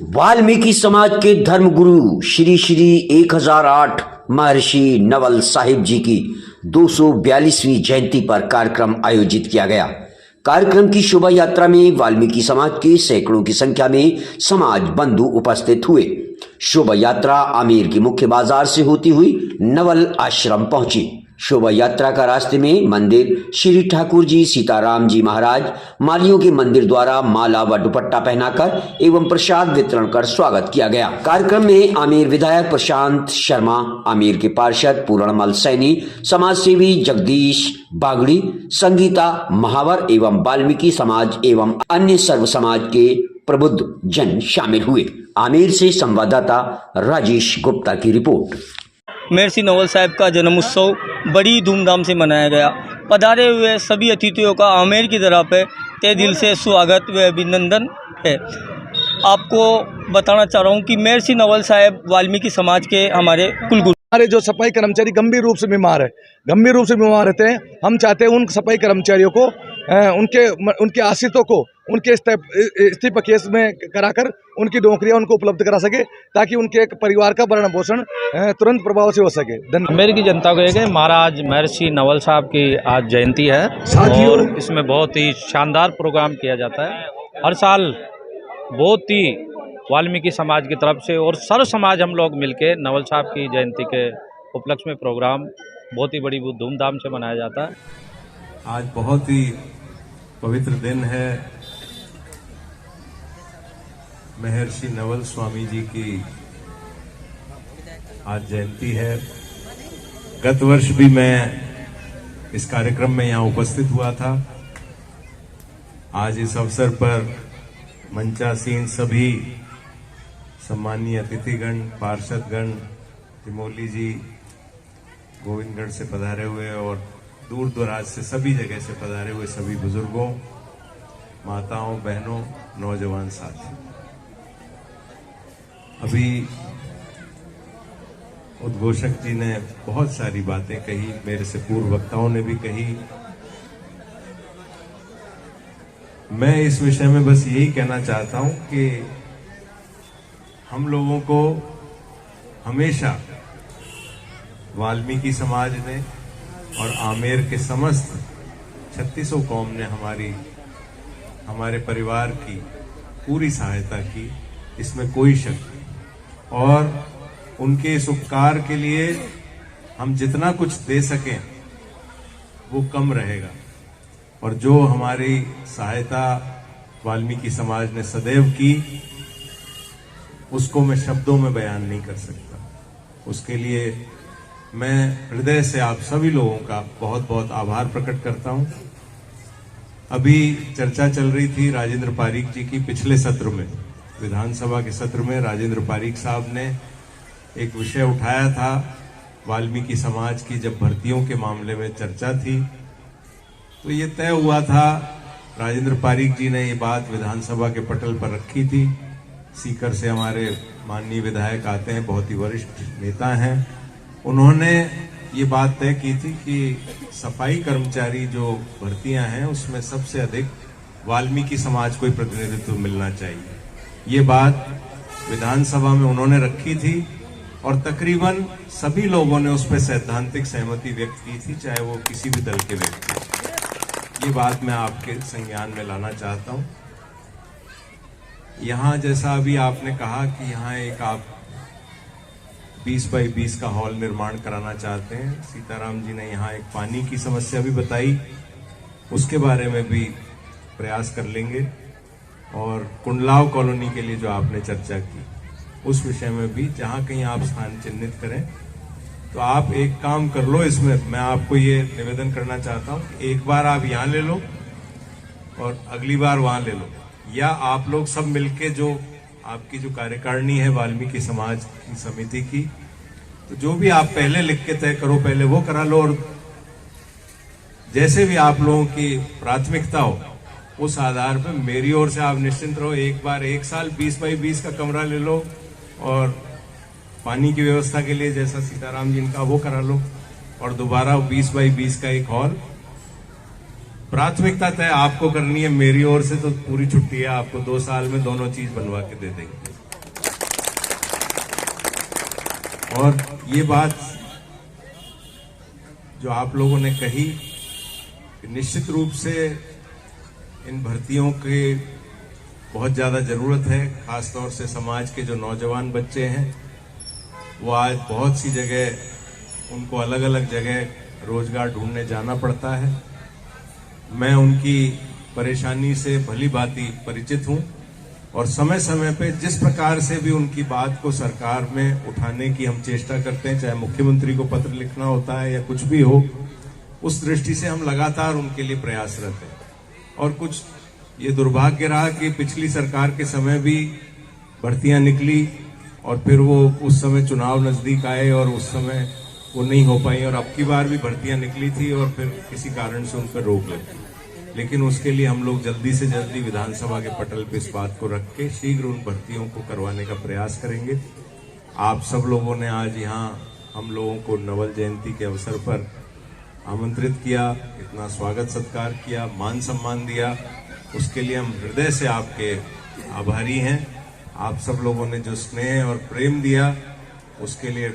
वाल्मीकि समाज के धर्मगुरु श्री श्री 1008 महर्षि नवल साहिब जी की 242वीं जयंती पर कार्यक्रम आयोजित किया गया। कार्यक्रम की शोभा यात्रा में वाल्मीकि समाज के सैकड़ों की संख्या में समाज बंधु उपस्थित हुए। शोभा यात्रा आमेर के मुख्य बाजार से होती हुई नवल आश्रम पहुंची। शोभा यात्रा का रास्ते में मंदिर श्री ठाकुर जी सीताराम जी महाराज मालियों के मंदिर द्वारा माला व दुपट्टा पहनाकर एवं प्रसाद वितरण कर स्वागत किया गया। कार्यक्रम में आमेर विधायक प्रशांत शर्मा, आमेर के पार्षद पूर्णमल सैनी, समाज सेवी जगदीश बागड़ी, संगीता महावर एवं वाल्मीकि समाज एवं अन्य सर्व समाज के प्रबुद्ध जन शामिल हुए। आमेर से संवाददाता राजेश गुप्ता की रिपोर्ट। महर्षि नवल साहब का जन्म उत्सव बड़ी धूमधाम से मनाया गया। पधारे हुए सभी अतिथियों का आमेर की तरफ है तहे दिल से स्वागत व अभिनंदन है। आपको बताना चाह रहा हूँ कि महर्षि नवल साहब वाल्मीकि समाज के हमारे कुलगुरु। हमारे जो सफाई कर्मचारी गंभीर रूप से बीमार रहते हैं, हम चाहते हैं उन सफाई कर्मचारियों को उनके आश्रितों को उनके इस्तीफा केस में कराकर उनकी नौकरियां उनको उपलब्ध करा सके, ताकि उनके परिवार का भरण पोषण तुरंत प्रभाव से हो सके। आमेर की जनता को एक महाराज महर्षि नवल साहब की आज जयंती है और इसमें बहुत ही शानदार प्रोग्राम किया जाता है। हर साल बहुत ही वाल्मीकि समाज की तरफ से और सर्व समाज हम लोग मिलके नवल साहब की जयंती के उपलक्ष्य में प्रोग्राम बहुत ही बड़ी धूमधाम से मनाया जाता है। आज बहुत ही पवित्र दिन है। महर्षि नवल स्वामी जी की आज जयंती है। गत वर्ष भी मैं इस कार्यक्रम में यहाँ उपस्थित हुआ था। आज इस अवसर पर मंचासीन सभी सम्मानीय अतिथिगण, पार्षदगण, तिमोली जी गोविंदगढ़ से पधारे हुए और दूर दराज से सभी जगह से पधारे हुए सभी बुजुर्गों, माताओं, बहनों, नौजवान साथी। अभी उद्घोषक जी ने बहुत सारी बातें कही, मेरे से पूर्व वक्ताओं ने भी कही। मैं इस विषय में बस यही कहना चाहता हूं कि हम लोगों को हमेशा वाल्मीकि समाज ने और आमेर के समस्त 3600 कौम ने हमारे परिवार की पूरी सहायता की, इसमें कोई शक नहीं। और उनके इस उपकार के लिए हम जितना कुछ दे सकें वो कम रहेगा। और जो हमारी सहायता वाल्मीकि समाज ने सदैव की, उसको मैं शब्दों में बयान नहीं कर सकता। उसके लिए मैं हृदय से आप सभी लोगों का बहुत बहुत आभार प्रकट करता हूं। अभी चर्चा चल रही थी राजेंद्र पारीक जी की। पिछले सत्र में, विधानसभा के सत्र में, राजेंद्र पारीक साहब ने एक विषय उठाया था। वाल्मीकि समाज की जब भर्तियों के मामले में चर्चा थी तो ये तय हुआ था, राजेंद्र पारीक जी ने ये बात विधानसभा के पटल पर रखी थी। सीकर से हमारे माननीय विधायक आते हैं, बहुत ही वरिष्ठ नेता हैं। उन्होंने ये बात तय की थी कि सफाई कर्मचारी जो भर्तियां हैं उसमें सबसे अधिक वाल्मीकि समाज को ही प्रतिनिधित्व मिलना चाहिए। ये बात विधानसभा में उन्होंने रखी थी और तकरीबन सभी लोगों ने उस पर सैद्धांतिक सहमति व्यक्त की थी, चाहे वो किसी भी दल के व्यक्ति। ये बात मैं आपके संज्ञान में लाना चाहता हूं। यहाँ जैसा अभी आपने कहा कि यहाँ एक आप 20 बाई 20 का हॉल निर्माण कराना चाहते हैं। सीताराम जी ने यहाँ एक पानी की समस्या भी बताई, उसके बारे में भी प्रयास कर लेंगे। और कुंडलाव कॉलोनी के लिए जो आपने चर्चा की, उस विषय में भी जहाँ कहीं आप स्थान चिन्हित करें तो आप एक काम कर लो। इसमें मैं आपको ये निवेदन करना चाहता हूँ कि एक बार आप यहाँ ले लो और अगली बार वहाँ ले लो, या आप लोग सब मिलके जो आपकी जो कार्यकारिणी है वाल्मीकि समाज की समिति की, तो जो भी आप पहले लिख के तय करो, पहले वो करा लो। और जैसे भी आप लोगों की प्राथमिकता हो उस आधार पर मेरी ओर से आप निश्चिंत रहो। एक बार एक साल 20 बाई 20 का कमरा ले लो और पानी की व्यवस्था के लिए जैसा सीताराम जी का वो करा लो, और दोबारा 20 बाई 20 का एक हॉल। प्राथमिकता तय आपको करनी है, मेरी ओर से तो पूरी छुट्टी है, आपको 2 साल में दोनों चीज बनवा के दे देंगे। और ये बात जो आप लोगों ने कही, निश्चित रूप से इन भर्तियों की बहुत ज़्यादा ज़रूरत है। खासतौर से समाज के जो नौजवान बच्चे हैं वो आज बहुत सी जगह उनको अलग अलग जगह रोजगार ढूंढने जाना पड़ता है। मैं उनकी परेशानी से भली भांति परिचित हूं और समय समय पे जिस प्रकार से भी उनकी बात को सरकार में उठाने की हम चेष्टा करते हैं, चाहे मुख्यमंत्री को पत्र लिखना होता है या कुछ भी हो, उस दृष्टि से हम लगातार उनके लिए प्रयासरत हैं। और कुछ ये दुर्भाग्य रहा कि पिछली सरकार के समय भी भर्तियां निकली और फिर वो उस समय चुनाव नजदीक आए और उस समय वो नहीं हो पाई, और अब की बार भी भर्तियां निकली थी और फिर किसी कारण से उन पर रोक लगी। लेकिन उसके लिए हम लोग जल्दी से जल्दी विधानसभा के पटल पे इस बात को रख के शीघ्र उन भर्तियों को करवाने का प्रयास करेंगे। आप सब लोगों ने आज यहाँ हम लोगों को नवल जयंती के अवसर पर आमंत्रित किया, इतना स्वागत सत्कार किया, मान सम्मान दिया, उसके लिए हम हृदय से आपके आभारी हैं। आप सब लोगों ने जो स्नेह और प्रेम दिया उसके लिए